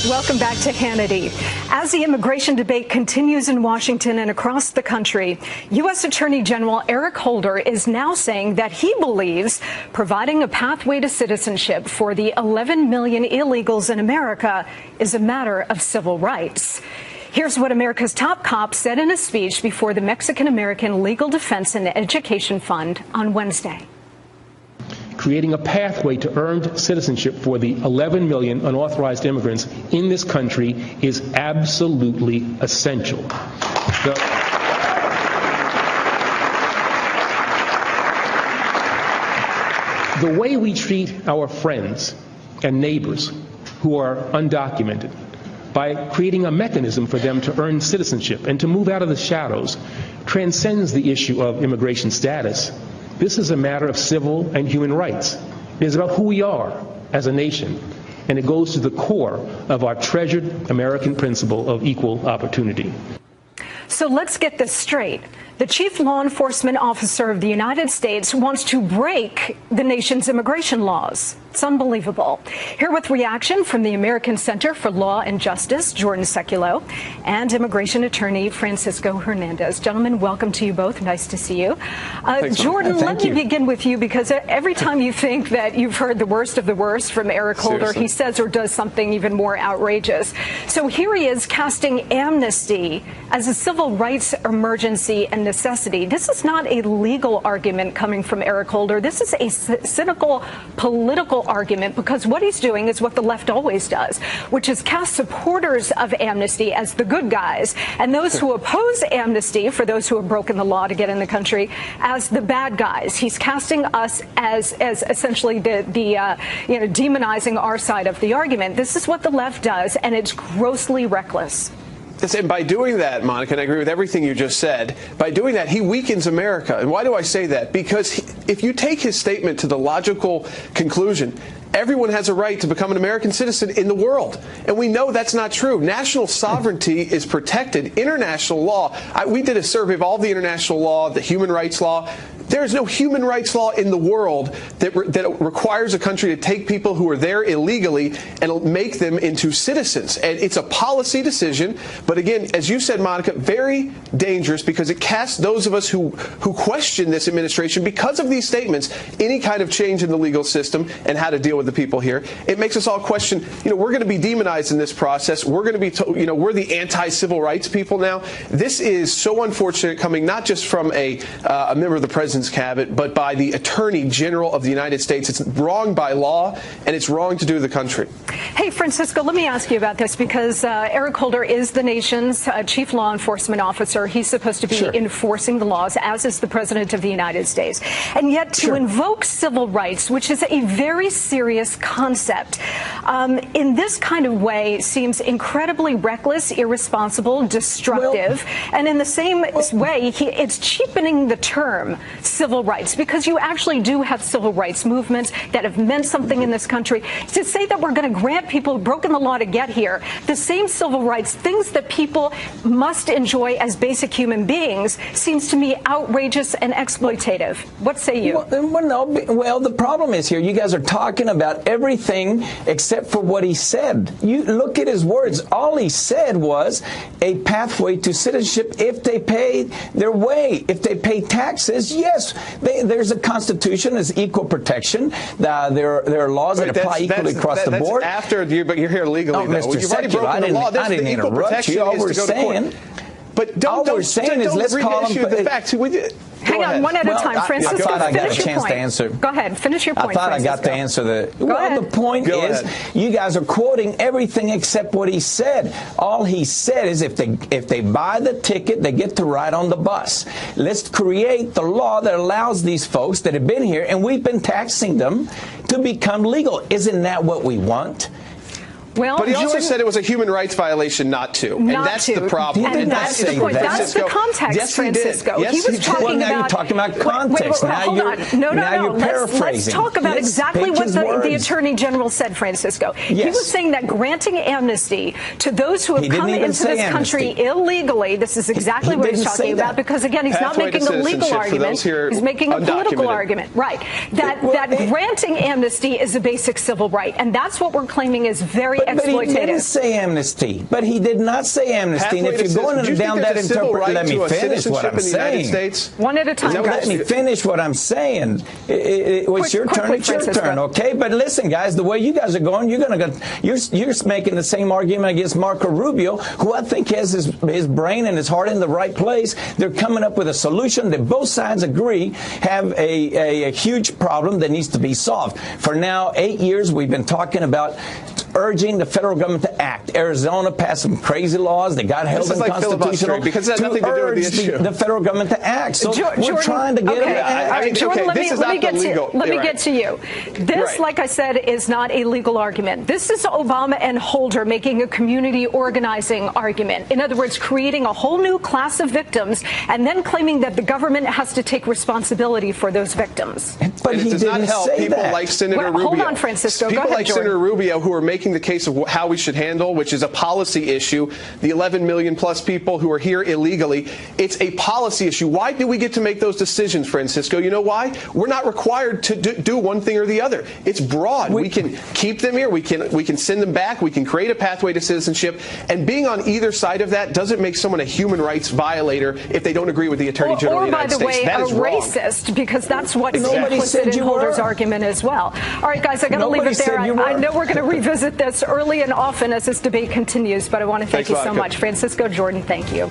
Welcome back to Hannity. As the immigration debate continues in Washington and across the country, U.S. Attorney General Eric Holder is now saying that he believes providing a pathway to citizenship for the 11 million illegals in America is a matter of civil rights. Here's what America's top cop said in a speech before the Mexican-American Legal Defense and Education Fund on Wednesday. Creating a pathway to earned citizenship for the 11 million unauthorized immigrants in this country is absolutely essential. The way we treat our friends and neighbors who are undocumented, by creating a mechanism for them to earn citizenship and to move out of the shadows, transcends the issue of immigration status. This is a matter of civil and human rights. It is about who we are as a nation, and it goes to the core of our treasured American principle of equal opportunity. So let's get this straight. The chief law enforcement officer of the United States wants to break the nation's immigration laws. It's unbelievable. Here with reaction from the American Center for Law and Justice, Jordan Seculo, and immigration attorney Francisco Hernandez. Gentlemen, welcome to you both. Nice to see you. Jordan, let me begin with you, because every time you think that you've heard the worst of the worst from Eric Holder, he says or does something even more outrageous. So here he is casting amnesty as a civil rights emergency and necessity. This is not a legal argument coming from Eric Holder. This is a cynical political argument, because what he's doing is what the left always does, which is cast supporters of amnesty as the good guys, and those who oppose amnesty, for those who have broken the law to get in the country, as the bad guys. He's casting us as essentially demonizing our side of the argument. This is what the left does, and it's grossly reckless. And by doing that, Monica, and I agree with everything you just said, by doing that, he weakens America. And why do I say that? Because if you take his statement to the logical conclusion, everyone has a right to become an American citizen in the world. And we know that's not true. National sovereignty is protected. International law, we did a survey of all the international law, the human rights law. There is no human rights law in the world that requires a country to take people who are there illegally and make them into citizens. And it's a policy decision. But again, as you said, Monica, very dangerous, because it casts those of us who question this administration because of these statements, any kind of change in the legal system and how to deal with the people here. It makes us all question, we're going to be demonized in this process. We're going to be, we're the anti-civil rights people now. This is so unfortunate, coming not just from a member of the president's cabinet, but by the Attorney General of the United States. It's wrong by law, and it's wrong to do to the country. Hey, Francisco, let me ask you about this, because Eric Holder is the nation's chief law enforcement officer. He's supposed to be enforcing the laws, as is the president of the United States. And yet to invoke civil rights, which is a very serious concept, in this kind of way seems incredibly reckless, irresponsible, destructive. And in the same way, it's cheapening the term civil rights, because you actually do have civil rights movements that have meant something in this country. To say that we're going to grant people who've broken the law to get here the same civil rights, things that people must enjoy as basic human beings, seems to me outrageous and exploitative. What say you? Well, the problem is here, you guys are talking about everything except for what he said. You look at his words. All he said was a pathway to citizenship if they pay their way, if they pay taxes. Yes, there's a constitution, there's equal protection. There are laws that apply equally across the board. After you, but you're here legally. No, Mr. Secular, I didn't interrupt you. All we're saying, all we're saying is let's call them the facts. Hang on, one at a time. Francisco, I thought I got a finish your chance point. to answer. Go ahead, finish your point, I thought Francisco. I got to answer the... Go ahead. The point is, you guys are quoting everything except what he said. All he said is if they buy the ticket, they get to ride on the bus. Let's create the law that allows these folks that have been here, and we've been taxing them, to become legal. Isn't that what we want? Well, but he also said it was a human rights violation not to. And that's the problem. And that's the point. That's the context, yes, Francisco. Yes, he was talking well, now you're talking about context. Now you're paraphrasing. Let's talk about exactly what the Attorney General said, Francisco. Yes. He was saying that granting amnesty to those who have come into this country illegally, this is exactly what he's talking about, because, again, he's not making a legal argument. He's making a political argument. Right. That granting amnesty is a basic civil right, and that's what we're claiming is very But he didn't say amnesty. But he did not say amnesty. And if you're going down that interpretation, let me finish what I'm saying. One at a time, guys. Let me finish what I'm saying. It's your turn. It's your turn, okay? But listen, guys, the way you guys are going, you're making the same argument against Marco Rubio, who I think has his brain and his heart in the right place. They're coming up with a solution that both sides agree have a huge problem that needs to be solved. For now, 8 years, we've been talking about urging the federal government to act. Arizona passed some crazy laws that got held unconstitutional because it has nothing to do with the issue. The federal government to act. So we're trying to get it. All right, Jordan, let me get to you. This, like I said, is not a legal argument. This is Obama and Holder making a community organizing argument. In other words, creating a whole new class of victims and then claiming that the government has to take responsibility for those victims. But he does not didn't help say people that. like Senator Rubio. Hold on, Francisco. People Go ahead, like Jordan. Senator Rubio who are making the case of how we should handle, which is a policy issue, the 11 million plus people who are here illegally. It's a policy issue. Why do we get to make those decisions, Francisco? You know why? We're not required to do one thing or the other. It's broad. We can keep them here. We can send them back. We can create a pathway to citizenship. And being on either side of that doesn't make someone a human rights violator if they don't agree with the Attorney General of the United States. Or, by the way, a racist, because that's what's implicit in Holder's argument as well. All right, guys, I got to leave it there. I know we're going to revisit this early and often as this debate continues, but I want to thank you so much. Francisco, Jordan, thank you.